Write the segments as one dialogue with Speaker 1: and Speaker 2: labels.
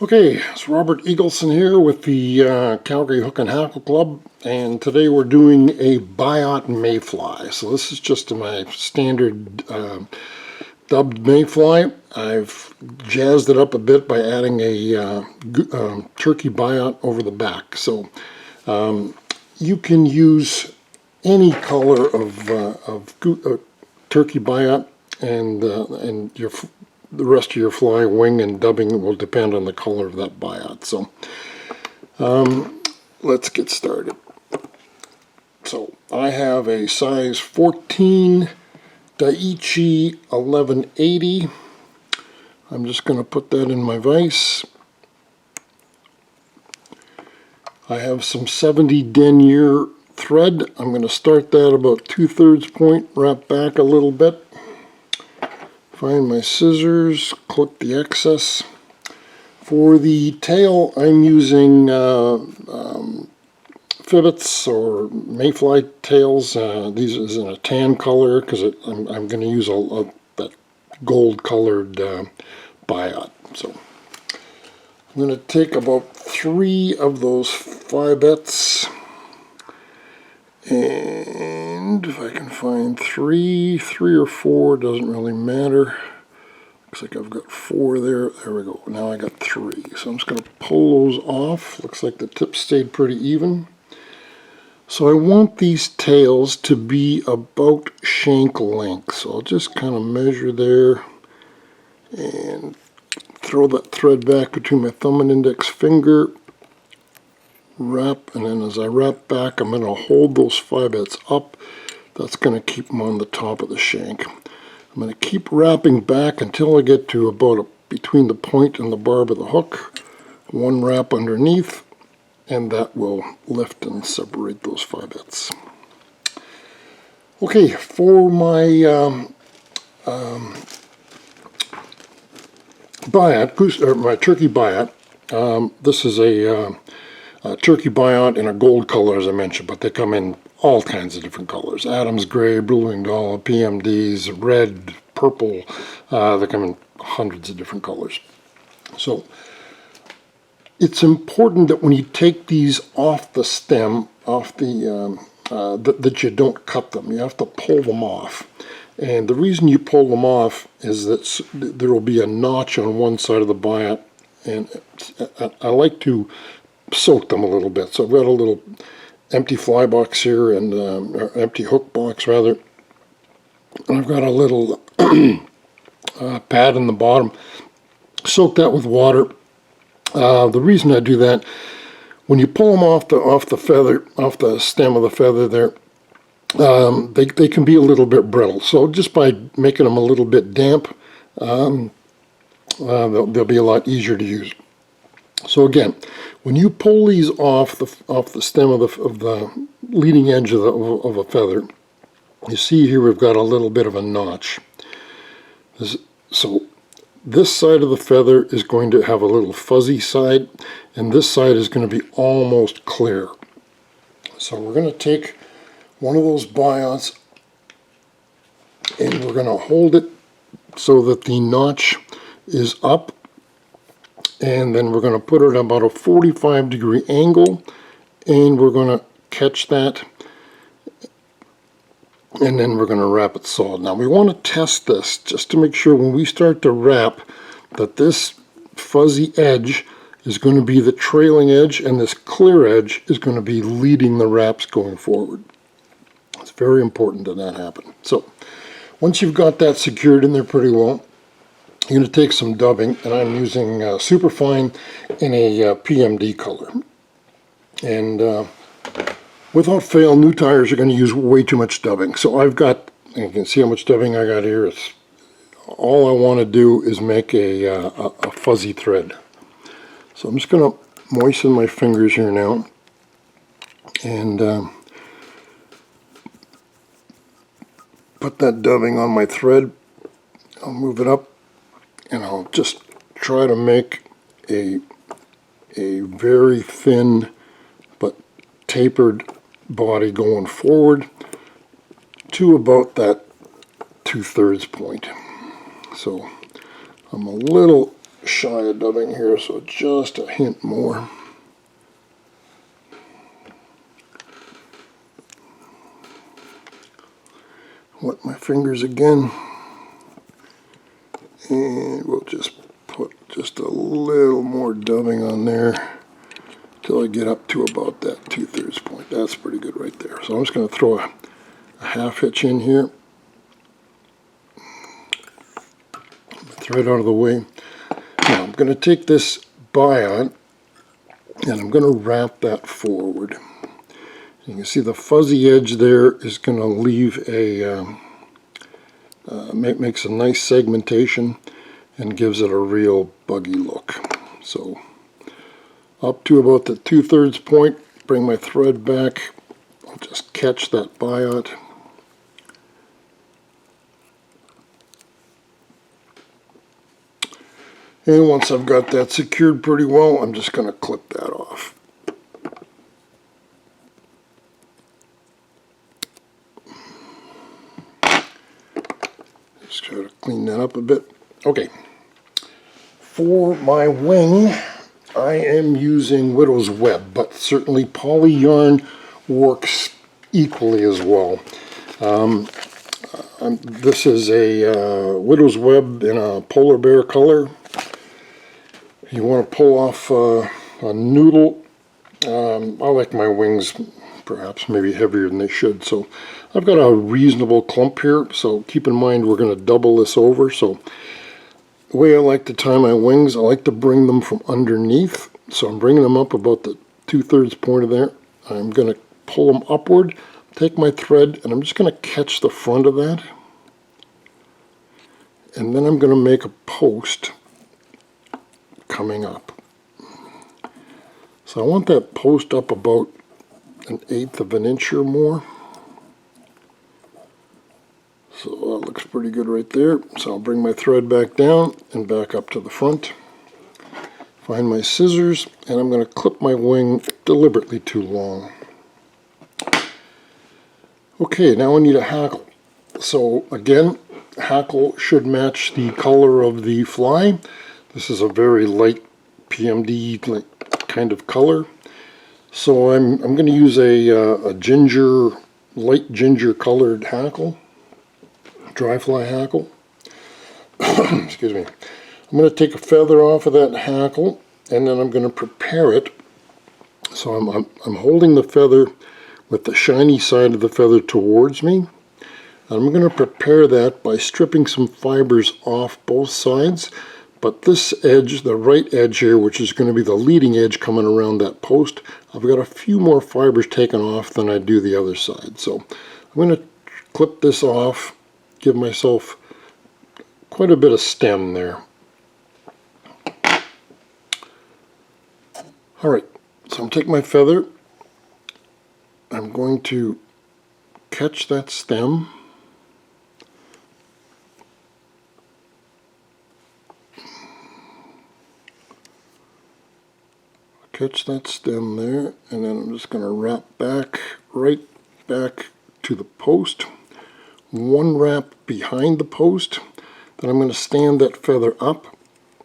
Speaker 1: Okay, it's Robert Eagleson here with the Calgary Hook and Hackle Club, and today we're doing a Biot mayfly. So this is just my standard dubbed mayfly. I've jazzed it up a bit by adding a turkey Biot over the back. So you can use any color of turkey Biot, and the rest of your fly wing and dubbing will depend on the color of that Biot. So let's get started. So I have a size 14 Daiichi 1180. I'm just going to put that in my vise. I have some 70 denier thread. I'm going to start that about 2/3 point, wrap back a little bit. Find my scissors, clip the excess. For the tail, I'm using Fibetts or mayfly tails. These is in a tan color because I'm going to use that gold-colored Biot. So I'm going to take about 3 of those Fibetts, and if I can find 3 or 4, doesn't really matter. Looks like I've got 4 there. There we go. Now I got 3. So I'm just going to pull those off. Looks like the tip stayed pretty even. So I want these tails to be about shank length. So I'll just kind of measure there and throw that thread back between my thumb and index finger. Wrap, and then as I wrap back, I'm going to hold those Fibetts up. That's going to keep them on the top of the shank. I'm going to keep wrapping back until I get to about between the point and the barb of the hook. One wrap underneath, and that will lift and separate those Fibetts. Okay, for my Biot, my turkey Biot, this is a turkey Biot in a gold color, as I mentioned, but they come in all kinds of different colors. Adam's gray, blue winged owl, PMDs, red, purple. They come in hundreds of different colors. So it's important that when you take these off the stem, off that you don't cut them. You have to pull them off. And the reason you pull them off is that there will be a notch on one side of the Biot, and I like to soak them a little bit. So I've got a little empty fly box here, and or empty hook box rather, and I've got a little pad in the bottom. Soak that with water. The reason I do that, when you pull them off the feather, off the stem of the feather there, they can be a little bit brittle. So just by making them a little bit damp, they'll be a lot easier to use. So again, when you pull these off the stem of the leading edge of a feather, you see here we've got a little bit of a notch. So this side of the feather is going to have a little fuzzy side, and this side is going to be almost clear. So we're going to take one of those Biots, and we're going to hold it so that the notch is up. And then we're going to put it at about a 45-degree angle, and we're going to catch that, and then we're going to wrap it solid. Now we want to test this just to make sure when we start to wrap that this fuzzy edge is going to be the trailing edge, and this clear edge is going to be leading the wraps going forward. It's very important that that happen. So once you've got that secured in there pretty well, you're going to take some dubbing, and I'm using Suoerfine in a PMD color. And without fail, new tires are going to use way too much dubbing. So I've got, and you can see how much dubbing I got here. It's, all I want to do is make a fuzzy thread. So I'm just going to moisten my fingers here now, and put that dubbing on my thread. I'll move it up, and I'll just try to make a very thin but tapered body going forward to about that 2/3 point. So I'm a little shy of dubbing here, so just a hint more. Wet my fingers again, and we'll just put just a little more dubbing on there till I get up to about that 2/3 point. That's pretty good right there. So I'm just going to throw a half hitch in here. Thread out of the way. Now I'm going to take this Biot and I'm going to wrap that forward. You can see the fuzzy edge there is going to leave a makes a nice segmentation and gives it a real buggy look. So up to about the 2/3 point, bring my thread back. I'll just catch that Biot. And once I've got that secured pretty well, I'm just going to clip that off. Just try to clean that up a bit. Okay. For my wing, I am using widow's web, but certainly poly yarn works equally as well. This is a widow's web in a polar bear color. You want to pull off a noodle. I like my wings perhaps maybe heavier than they should, so I've got a reasonable clump here, so keep in mind we're going to double this over. So the way I like to tie my wings, I like to bring them from underneath, so I'm bringing them up about the 2/3 point of there. I'm going to pull them upward, take my thread, and I'm just going to catch the front of that, and then I'm going to make a post coming up. So I want that post up about 1/8 of an inch or more. So that looks pretty good right there. So I'll bring my thread back down and back up to the front. Find my scissors, and I'm going to clip my wing deliberately too long. Okay, now I need a hackle. So again, hackle should match the color of the fly. This is a very light PMD kind of color. So I'm going to use a light ginger colored hackle, dry fly hackle. Excuse me. I'm going to take a feather off of that hackle, and then I'm going to prepare it. So I'm holding the feather with the shiny side of the feather towards me. I'm going to prepare that by stripping some fibers off both sides. But this edge, the right edge here, which is going to be the leading edge coming around that post, I've got a few more fibers taken off than I do the other side. So I'm going to clip this off, give myself quite a bit of stem there. Alright, so I'm taking my feather, I'm going to catch that stem, there, and then I'm just going to wrap back, right back to the post, one wrap behind the post, then I'm going to stand that feather up,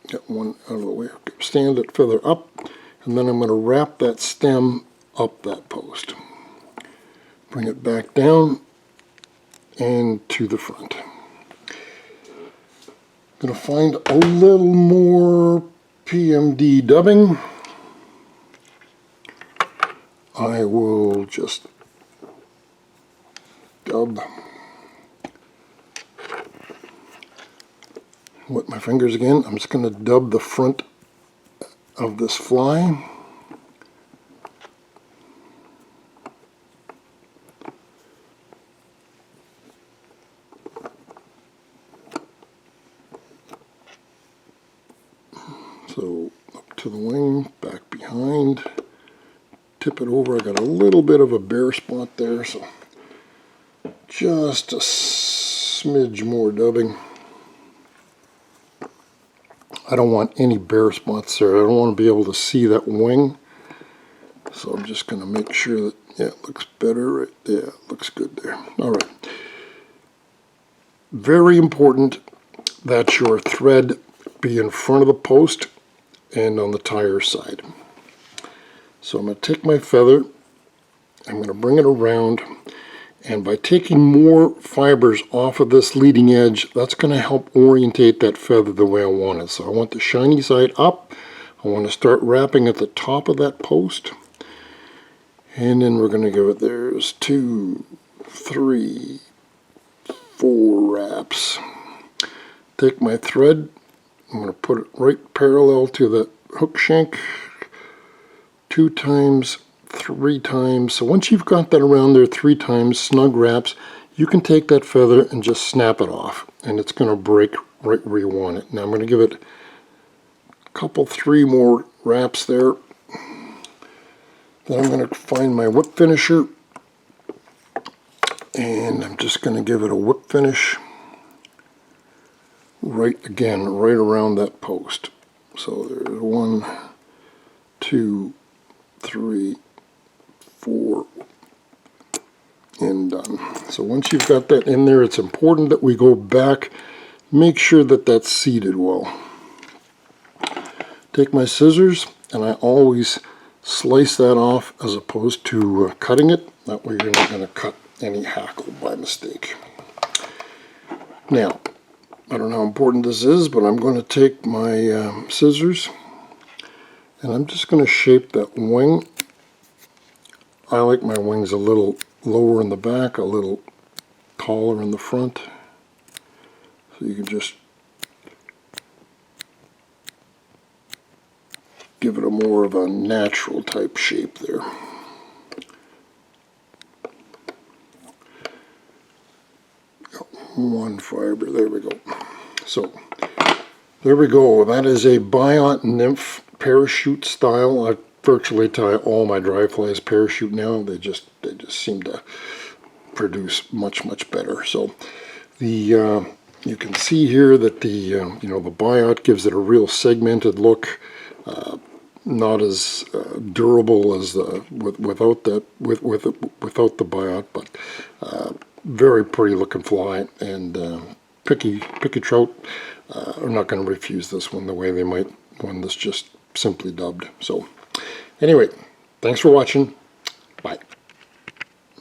Speaker 1: get one out of the way, okay. Stand that feather up, and then I'm going to wrap that stem up that post. Bring it back down and to the front. I'm going to find a little more PMD dubbing. I will just dub, wet my fingers again. I'm just going to dub the front of this fly. So up to the wing, back behind, tip it over. I got a little bit of a bare spot there, so just a smidge more dubbing. I don't want any bare spots there. I don't want to be able to see that wing. So I'm just going to make sure that, yeah, it looks better right there. Yeah, it looks good there. All right. Very important that your thread be in front of the post and on the tire side. So I'm going to take my feather, I'm going to bring it around, and by taking more fibers off of this leading edge, that's going to help orientate that feather the way I want it. So I want the shiny side up. I want to start wrapping at the top of that post. And then we're going to give it, there's 2, 3, 4 wraps. Take my thread, I'm going to put it right parallel to the hook shank, 2 times, 3 times. So once you've got that around there 3 times, snug wraps, you can take that feather and just snap it off, and it's going to break right where you want it. Now I'm going to give it a couple, 3 more wraps there. Then I'm going to find my whip finisher, and I'm just going to give it a whip finish right around that post. So there's 1, 2, 3, 4, and done. So once you've got that in there, it's important that we go back, make sure that that's seated well. Take my scissors, and I always slice that off as opposed to cutting it. That way you're not going to cut any hackle by mistake. Now, I don't know how important this is, but I'm going to take my scissors, and I'm just going to shape that wing. I like my wings a little lower in the back, a little taller in the front. So you can just give it a more of a natural type shape there. One fiber, there we go. So there we go. That is a Biot nymph parachute style. I virtually tie all my dry flies parachute now. They just seem to produce much better. So the you can see here that the the Biot gives it a real segmented look. Not as durable as without the Biot, but very pretty looking fly, and picky trout are not going to refuse this one the way they might one that's just simply dubbed. So anyway, thanks for watching. Bye.